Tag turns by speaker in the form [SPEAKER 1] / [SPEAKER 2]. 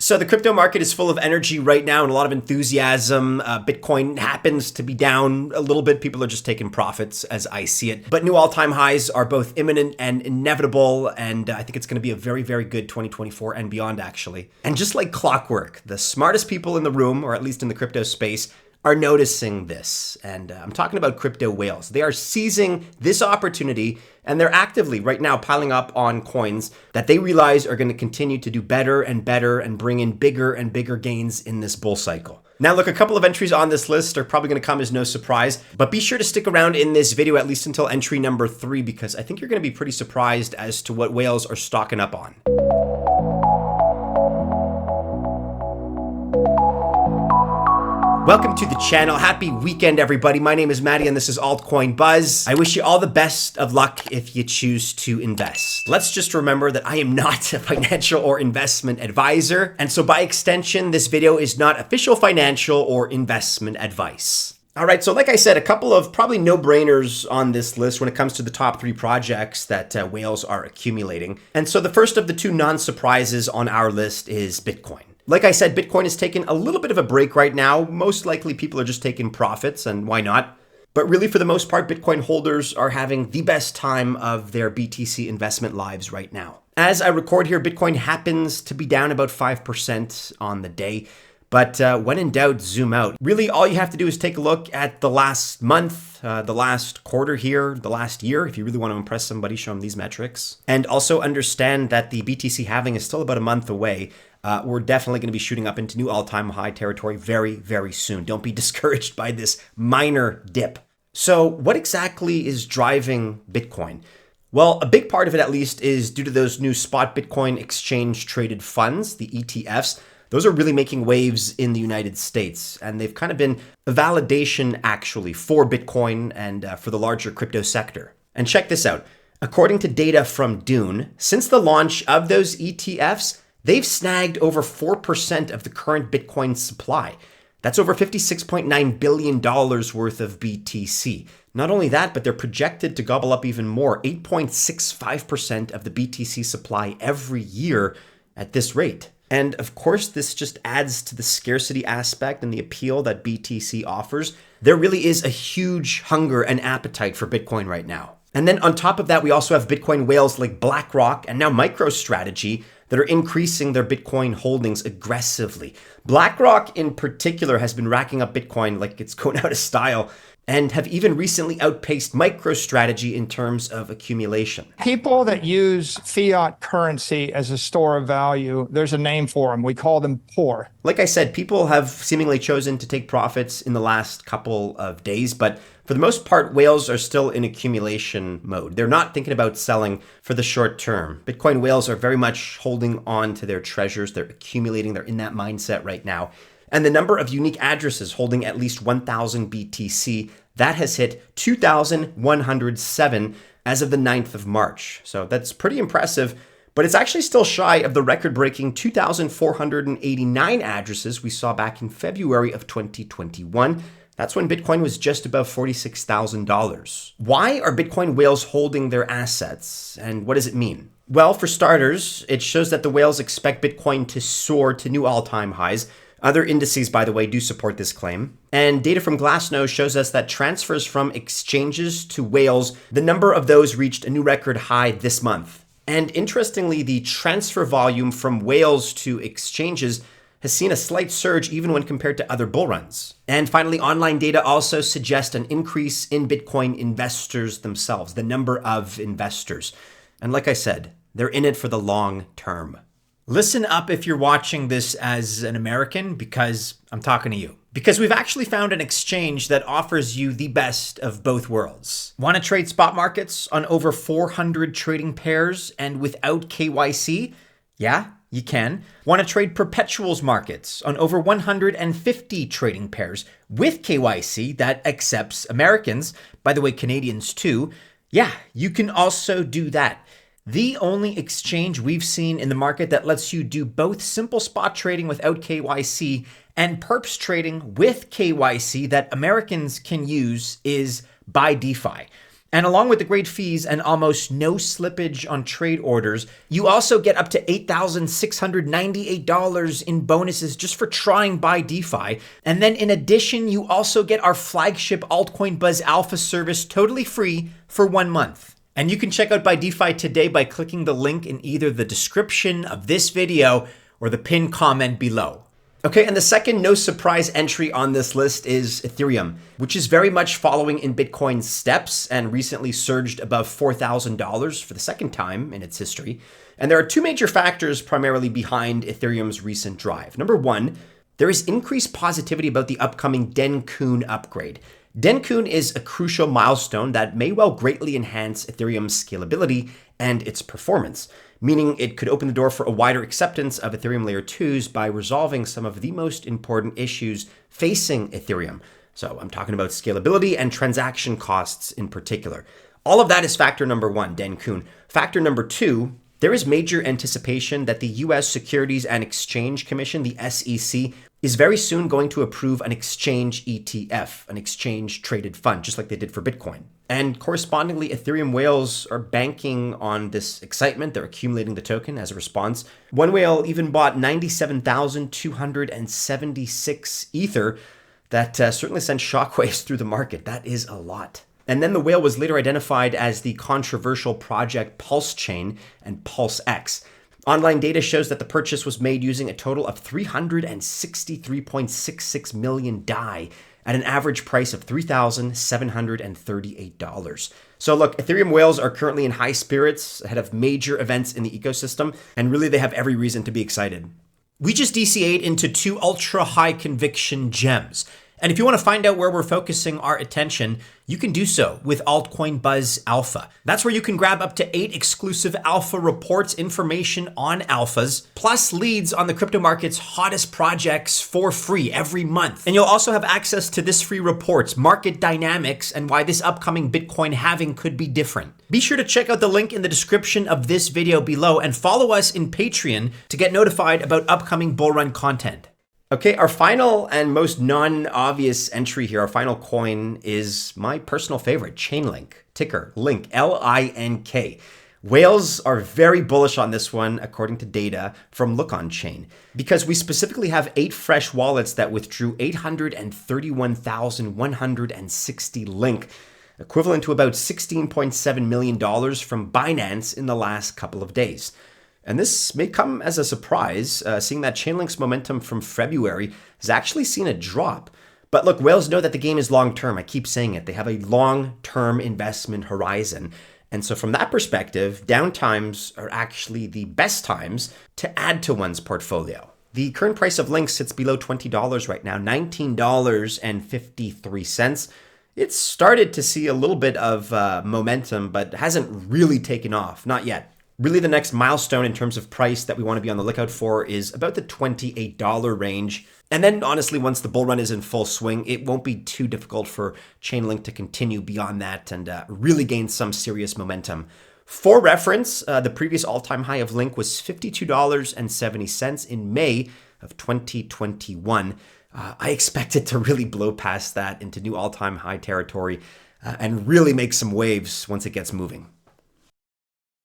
[SPEAKER 1] So the crypto market is full of energy right now and a lot of enthusiasm. Bitcoin happens to be down a little bit. People are just taking profits as I see it. But new all-time highs are both imminent and inevitable. And I think it's going to be a very, very good 2024 and beyond, actually. And just like clockwork, the smartest people in the room, or at least in the crypto space, are noticing this. And I'm talking about crypto whales. They are seizing this opportunity and they're actively right now piling up on coins that they realize are going to continue to do better and better and bring in bigger and bigger gains in this bull cycle. Now, look, a couple of entries on this list are probably going to come as no surprise, but be sure to stick around in this video at least until entry number 3, because I think you're going to be pretty surprised as to what whales are stocking up on. Welcome to the channel. Happy weekend, everybody. My name is Maddie and this is Altcoin Buzz. I wish you all the best of luck if you choose to invest. Let's just remember that I am not a financial or investment advisor. And so by extension, this video is not official financial or investment advice. All right, so like I said, a couple of probably no-brainers on this list when it comes to the top 3 projects that whales are accumulating. And so the first of the 2 non-surprises on our list is Bitcoin. Like I said, Bitcoin is taking a little bit of a break right now. Most likely people are just taking profits, and why not? But really, for the most part, Bitcoin holders are having the best time of their BTC investment lives right now. As I record here, Bitcoin happens to be down about 5% on the day. But when in doubt, zoom out. Really, all you have to do is take a look at the last month, the last quarter here, the last year, if you really want to impress somebody, show them these metrics. And also understand that the BTC halving is still about a month away. We're definitely going to be shooting up into new all-time high territory very, very soon. Don't be discouraged by this minor dip. So what exactly is driving Bitcoin? Well, a big part of it, at least, is due to those new spot Bitcoin exchange traded funds, the ETFs. Those are really making waves in the United States, and they've kind of been a validation, actually, for Bitcoin and for the larger crypto sector. And check this out. According to data from Dune, since the launch of those ETFs, they've snagged over 4% of the current Bitcoin supply. That's over $56.9 billion worth of BTC. Not only that, but they're projected to gobble up even more, 8.65% of the BTC supply every year at this rate. And of course, this just adds to the scarcity aspect and the appeal that BTC offers. There really is a huge hunger and appetite for Bitcoin right now. And then on top of that, we also have Bitcoin whales like BlackRock and now MicroStrategy that are increasing their Bitcoin holdings aggressively. BlackRock in particular has been racking up Bitcoin like it's going out of style, and have even recently outpaced MicroStrategy in terms of accumulation.
[SPEAKER 2] People that use fiat currency as a store of value, there's a name for them. We call them poor.
[SPEAKER 1] Like I said, people have seemingly chosen to take profits in the last couple of days, but for the most part, whales are still in accumulation mode. They're not thinking about selling for the short term. Bitcoin whales are very much holding on to their treasures. They're accumulating. They're in that mindset right now. And the number of unique addresses holding at least 1,000 BTC, that has hit 2,107 as of the 9th of March. So that's pretty impressive, but it's actually still shy of the record-breaking 2,489 addresses we saw back in February of 2021. That's when Bitcoin was just above $46,000. Why are Bitcoin whales holding their assets, and what does it mean? Well, for starters, it shows that the whales expect Bitcoin to soar to new all-time highs. Other indices, by the way, do support this claim. And data from Glassnode shows us that transfers from exchanges to whales, the number of those reached a new record high this month. And interestingly, the transfer volume from whales to exchanges has seen a slight surge even when compared to other bull runs. And finally, online data also suggests an increase in Bitcoin investors themselves, the number of investors. And like I said, they're in it for the long term. Listen up if you're watching this as an American, because I'm talking to you. Because we've actually found an exchange that offers you the best of both worlds. Want to trade spot markets on over 400 trading pairs and without KYC? Yeah, you can. Want to trade perpetuals markets on over 150 trading pairs with KYC that accepts Americans, by the way, Canadians too? Yeah, you can also do that. The only exchange we've seen in the market that lets you do both simple spot trading without KYC and perps trading with KYC that Americans can use is BYDFi. And along with the great fees and almost no slippage on trade orders, you also get up to $8,698 in bonuses just for trying BYDFi. And then in addition, you also get our flagship Altcoin Buzz Alpha service totally free for 1 month. And you can check out BYDFi today by clicking the link in either the description of this video or the pinned comment below. Okay, and the second no surprise entry on this list is Ethereum, which is very much following in Bitcoin's steps and recently surged above $4,000 for the second time in its history. And there are two major factors primarily behind Ethereum's recent drive. Number one, there is increased positivity about the upcoming Dencun upgrade. Dencun is a crucial milestone that may well greatly enhance Ethereum's scalability and its performance, meaning it could open the door for a wider acceptance of Ethereum Layer 2s by resolving some of the most important issues facing Ethereum. So I'm talking about scalability and transaction costs in particular. All of that is factor number one, Dencun. Factor number two, there is major anticipation that the US Securities and Exchange Commission, the SEC, is very soon going to approve an exchange ETF, an exchange traded fund, just like they did for Bitcoin. And correspondingly, Ethereum whales are banking on this excitement. They're accumulating the token as a response. One whale even bought 97,276 Ether. That certainly sent shockwaves through the market. That is a lot. And then the whale was later identified as the controversial project Pulse Chain and Pulse X. Online data shows that the purchase was made using a total of 363.66 million DAI at an average price of $3,738. So look, Ethereum whales are currently in high spirits ahead of major events in the ecosystem, and really they have every reason to be excited. We just DCA'd into two ultra high conviction gems. And if you want to find out where we're focusing our attention, you can do so with Altcoin Buzz Alpha. That's where you can grab up to 8 exclusive alpha reports, information on alphas, plus leads on the crypto market's hottest projects for free every month. And you'll also have access to this free reports, market dynamics, and why this upcoming Bitcoin halving could be different. Be sure to check out the link in the description of this video below and follow us in Patreon to get notified about upcoming bull run content. Okay, our final and most non-obvious entry here, our final coin, is my personal favorite, Chainlink, ticker LINK, L-I-N-K. Whales are very bullish on this one, according to data from Look On Chain, because we specifically have 8 fresh wallets that withdrew 831,160 LINK, equivalent to about $16.7 million from Binance in the last couple of days. And this may come as a surprise, seeing that Chainlink's momentum from February has actually seen a drop. But look, whales know that the game is long-term. I keep saying it. They have a long-term investment horizon. And so from that perspective, downtimes are actually the best times to add to one's portfolio. The current price of LINK sits below $20 right now, $19.53. It's started to see a little bit of momentum, but hasn't really taken off, not yet. Really, the next milestone in terms of price that we want to be on the lookout for is about the $28 range. And then honestly, once the bull run is in full swing, it won't be too difficult for Chainlink to continue beyond that and really gain some serious momentum. For reference, the previous all-time high of LINK was $52.70 in May of 2021. I expect it to really blow past that into new all-time high territory and really make some waves once it gets moving.